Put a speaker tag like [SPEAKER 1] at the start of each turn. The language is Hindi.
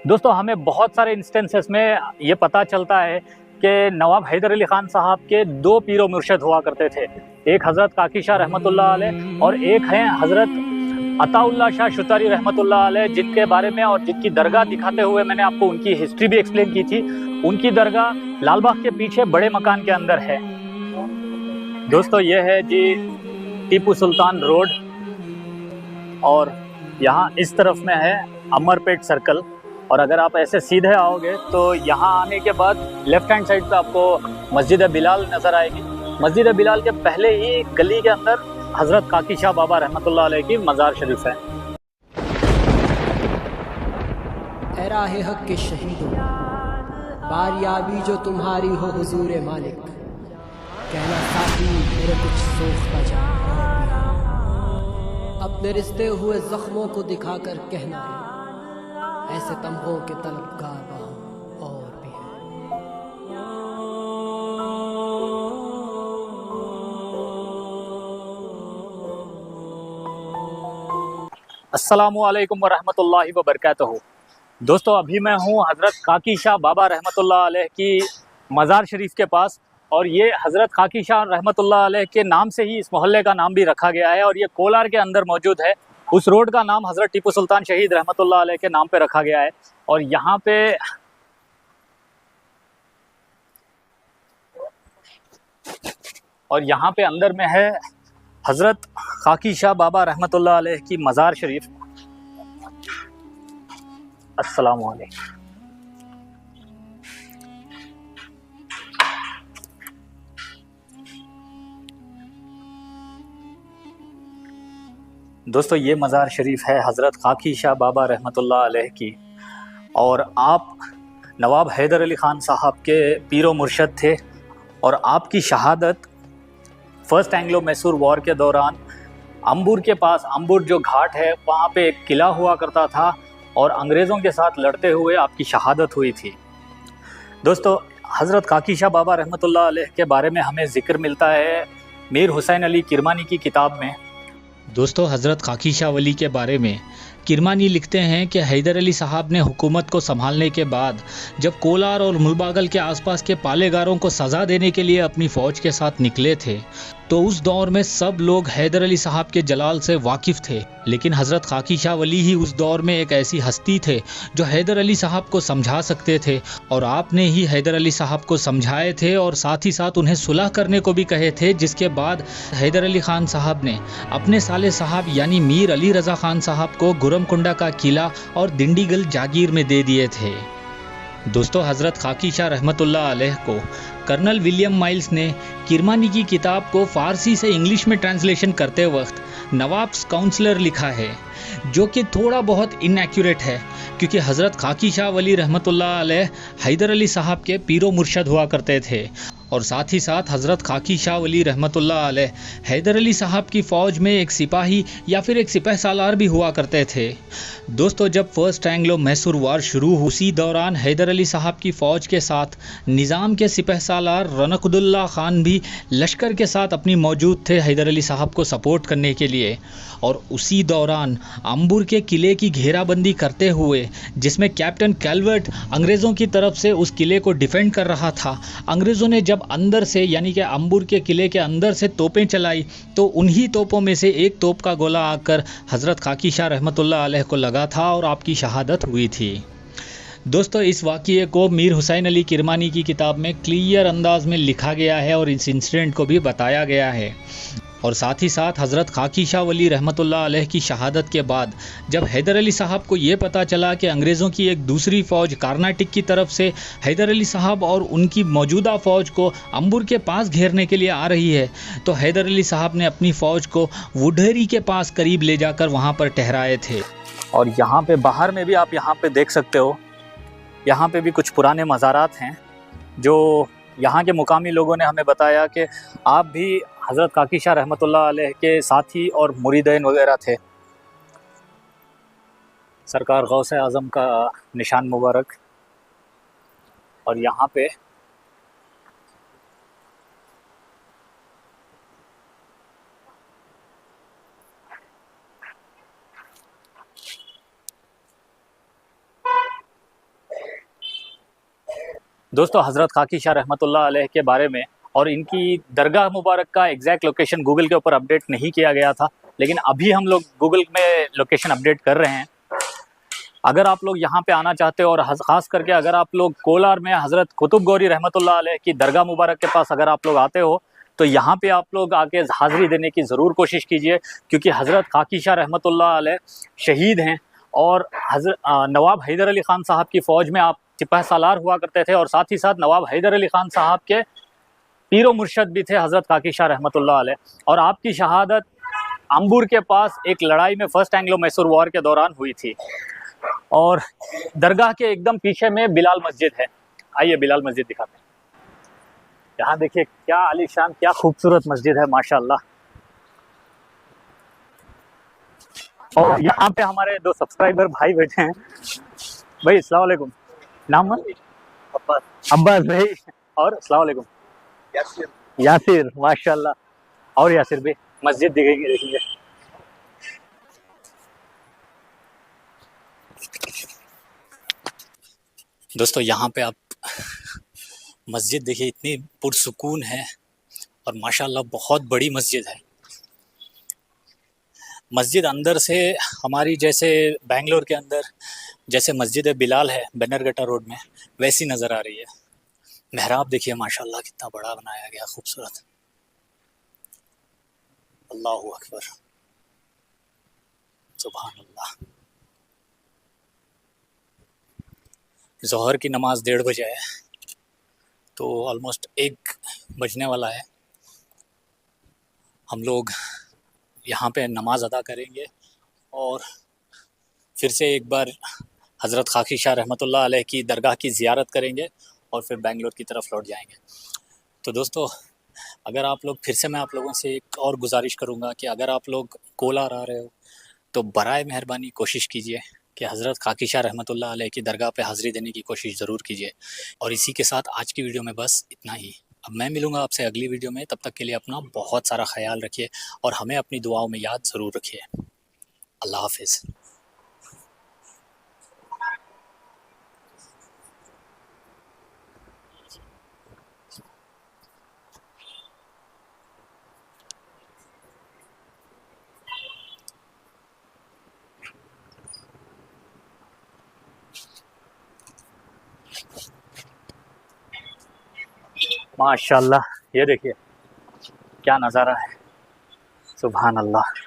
[SPEAKER 1] दोस्तों हमें बहुत सारे इंस्टेंसेस में ये पता चलता है कि नवाब हैदर अली खान साहब के दो पीरो मुर्शद हुआ करते थे। एक हज़रत काकी शाह रहमतुल्लाह अलैह और एक हैं हज़रत अताउल्लाह शाह शुतारी रहमतुल्लाह अलैह, जिनके बारे में और जिनकी दरगाह दिखाते हुए मैंने आपको उनकी हिस्ट्री भी एक्सप्लेन की थी। उनकी दरगाह लालबाग के पीछे बड़े मकान के अंदर है। दोस्तों ये है जी टीपू सुल्तान रोड और यहाँ इस तरफ में है अमरपेट सर्कल। और अगर आप ऐसे सीधे आओगे तो यहाँ आने के बाद लेफ्ट हैंड साइड पे आपको मस्जिद बिलाल नज़र आएगी। मस्जिद बिलाल के पहले ही गली के अंदर हज़रत काकी शाह बाबा रहमतुल्लाह अलैह की मज़ार शरीफ है।
[SPEAKER 2] ए राहे हक के शहीदों, बारियाबी जो तुम्हारी हो हुजूर मालिक, कहना साथी मेरे कुछ सोखता जा अपने रिश्ते हुए जख्मों को दिखाकर कहना ऐसे तमहों के तलबगार वहाँ और भी है।
[SPEAKER 1] अस्सलामु अलैकुम वरहमतुल्लाहि वबरकातुहू। दोस्तों अभी मैं हूँ हज़रत काकी शाह बाबा रहमतुल्लाह अलैह की मज़ार शरीफ के पास, और ये हज़रत काकी शाह रहमतुल्लाह अलैह के नाम से ही इस मोहल्ले का नाम भी रखा गया है। और ये कोलार के अंदर मौजूद है। उस रोड का नाम हज़रत टीपू सुल्तान शहीद रहमतुल्लाह अलैह के नाम पे रखा गया है। और यहाँ पे अंदर में है हज़रत काकी शाह बाबा रहमतुल्लाह अलैह की मज़ार शरीफ। अस्सलामु अलैकुम। दोस्तों ये मज़ार शरीफ है हज़रत काकी शाह बाबा रहमतुल्लाह अलैह की, और आप नवाब हैदर अली ख़ान साहब के पीरो मुर्शद थे। और आपकी शहादत फर्स्ट एंग्लो मैसूर वॉर के दौरान अंबुर के पास, अंबुर जो घाट है वहाँ पे एक किला हुआ करता था, और अंग्रेज़ों के साथ लड़ते हुए आपकी शहादत हुई थी। दोस्तों हज़रत काकी शाह बाबा रहमतुल्लाह अलैह के बारे में हमें ज़िक्र मिलता है मीर हुसैन अली किरमानी की किताब में।
[SPEAKER 3] दोस्तों हज़रत काकी शाह वली के बारे में किरमानी लिखते हैं कि हैदर अली साहब ने हुकूमत को संभालने के बाद जब कोलार और मुलबागल के आसपास के पालेगारों को सज़ा देने के लिए अपनी फ़ौज के साथ निकले थे, तो उस दौर में सब लोग हैदर अली साहब के जलाल से वाकिफ़ थे। लेकिन हज़रत काकी शाह वली ही उस दौर में एक ऐसी हस्ती थे जो हैदर अली साहब को समझा सकते थे, और आपने ही हैदर अली साहब को समझाए थे और साथ ही साथ उन्हें सुलह करने को भी कहे थे, जिसके बाद हैदर अली ख़ान साहब ने अपने साले साहब यानी मीर अली रज़ा ख़ान साहब को गुरमकुंडा का किला और दिंडीगल जागीर में दे दिए थे। दोस्तों हज़रत काकी शाह रहमतुल्लाह अलैह को कर्नल विलियम माइल्स ने किरमानी की किताब को फ़ारसी से इंग्लिश में ट्रांसलेशन करते वक्त नवाब्स काउंसलर लिखा है, जो कि थोड़ा बहुत इनएक्यूरेट है, क्योंकि हज़रत काकी शाह वली रहमतुल्लाह अलैह हैदर अली साहब के पीरो मुर्शद हुआ करते थे, और साथ ही साथ हज़रत काकी शाह वली रहमतुल्लाह अलैह हैदर अली साहब की फ़ौज में एक सिपाही या फिर एक सिपह सालार भी हुआ करते थे। दोस्तों जब फर्स्ट एंग्लो मैसूर वार शुरू हुई, उसी दौरान हैदर अली साहब की फ़ौज के साथ निज़ाम के सिपह सालार रनकुदुल्ला ख़ान भी लश्कर के साथ अपनी मौजूद थे हैदर अली साहब को सपोर्ट करने के लिए। और उसी दौरान अंबुर के किले की घेराबंदी करते हुए, जिसमें कैप्टन कैलवर्ट अंग्रेज़ों की तरफ से उस किले को डिफेंड कर रहा था, अंग्रेज़ों ने जब अंदर से यानी कि अंबुर के किले के अंदर से तोपें चलाई, तो उन्हीं तोपों में से एक तोप का गोला आकर हज़रत काकी शाह रहमतुल्लाह अलैह को लगा था और आपकी शहादत हुई थी। दोस्तों इस वाक़ये को मीर हुसैन अली किरमानी की किताब में क्लियर अंदाज में लिखा गया है और इस इंसिडेंट को भी बताया गया है। और साथ ही साथ हज़रत काकी शाह वली रहमतुल्लाह अलैह की शहादत के बाद जब हैदर अली साहब को ये पता चला कि अंग्रेज़ों की एक दूसरी फ़ौज कर्नाटक की तरफ से हैदर अली साहब और उनकी मौजूदा फ़ौज को अंबुर के पास घेरने के लिए आ रही है, तो हैदर अली साहब ने अपनी फ़ौज को वुढेरी के पास करीब ले जाकर वहाँ पर ठहराए थे।
[SPEAKER 1] और यहाँ पे बाहर में भी आप यहाँ पे देख सकते हो, यहाँ पे भी कुछ पुराने मज़ारात हैं जो यहाँ के मुकामी लोगों ने हमें बताया कि आप भी हज़रत काकी शाह रहमतुल्लाह अलैह के साथी और मुरीदैन वगैरह थे। सरकार गौसे आज़म का निशान मुबारक। और यहाँ पे दोस्तों हज़रत खाकी शाह रहमतुल्लाह अलैह के बारे में और इनकी दरगाह मुबारक का एग्जैक्ट लोकेशन गूगल के ऊपर अपडेट नहीं किया गया था, लेकिन अभी हम लोग गूगल में लोकेशन अपडेट कर रहे हैं। अगर आप लोग यहाँ पे आना चाहते हो और ख़ास करके अगर आप लोग कोलार में हज़रत कुतुब गौरी रहमतुल्लाह अलैह की दरगाह मुबारक के पास अगर आप लोग आते हो तो यहाँ पे आप लोग आके हाज़िरी देने की ज़रूर कोशिश कीजिए, क्योंकि हज़रत खाकी शाह रहमतुल्लाह अलैह शहीद हैं और नवाब हैदर अली ख़ान साहब की फ़ौज में आप सिपाह सालार हुआ करते थे और साथ ही साथ नवाब हैदर अली ख़ान साहब के पीरो मुर्शद भी थे हज़रत खाकी शाह रहमतुल्लाह अलैह। और आपकी शहादत अंबुर के पास एक लड़ाई में फर्स्ट एंग्लो मैसूर वॉर के दौरान हुई थी। और दरगाह के एकदम पीछे में बिलाल मस्जिद है। आइए बिलाल मस्जिद दिखाते हैं। यहाँ देखिए क्या आलीशान, क्या खूबसूरत मस्जिद है माशाल्लाह। और यहाँ पे हमारे 2 सब्सक्राइबर भाई बैठे हैं। भाई अस्सलाम वालेकुम, नाम अब्बास भाई, और अस्सलाम वालेकुम यासिर माशाल्लाह। और यासिर भाई मस्जिद दिखेगी, देखेंगे। दोस्तों यहाँ पे आप मस्जिद देखिए, इतनी पुरसुकून है और माशाल्लाह बहुत बड़ी मस्जिद है। मस्जिद अंदर से हमारी जैसे बेंगलोर के अंदर जैसे मस्जिद बिलाल है बनरघट्टा रोड में, वैसी नज़र आ रही है। मेहराब देखिए माशाल्लाह कितना बड़ा बनाया गया, खूबसूरत। अल्लाहु अकबर, सुभान अल्लाह। ज़ोहर की नमाज 1:30 बजे है, तो ऑलमोस्ट 1 बजने वाला है। हम लोग यहाँ पे नमाज अदा करेंगे और फिर से एक बार हज़रत खाकी शाह रहमतुल्लाह अलैह की दरगाह की ज़ियारत करेंगे और फिर बेंगलोर की तरफ लौट जाएंगे। तो दोस्तों अगर आप लोग, फिर से मैं आप लोगों से एक और गुजारिश करूँगा कि अगर आप लोग कोलार आ रहे हो तो बराए मेहरबानी कोशिश कीजिए कि हज़रत खाकी शाह रहमतुल्लाह अलैह की दरगाह पे हाज़िरी देने की कोशिश ज़रूर कीजिए। और इसी के साथ आज की वीडियो में बस इतना ही। अब मैं मिलूँगा आपसे अगली वीडियो में, तब तक के लिए अपना बहुत सारा ख्याल रखिए और हमें अपनी दुआओं में याद ज़रूर रखिए। अल्लाह हाफ़िज़। माशाल्लाह ये देखिए क्या नज़ारा है, सुभान अल्लाह।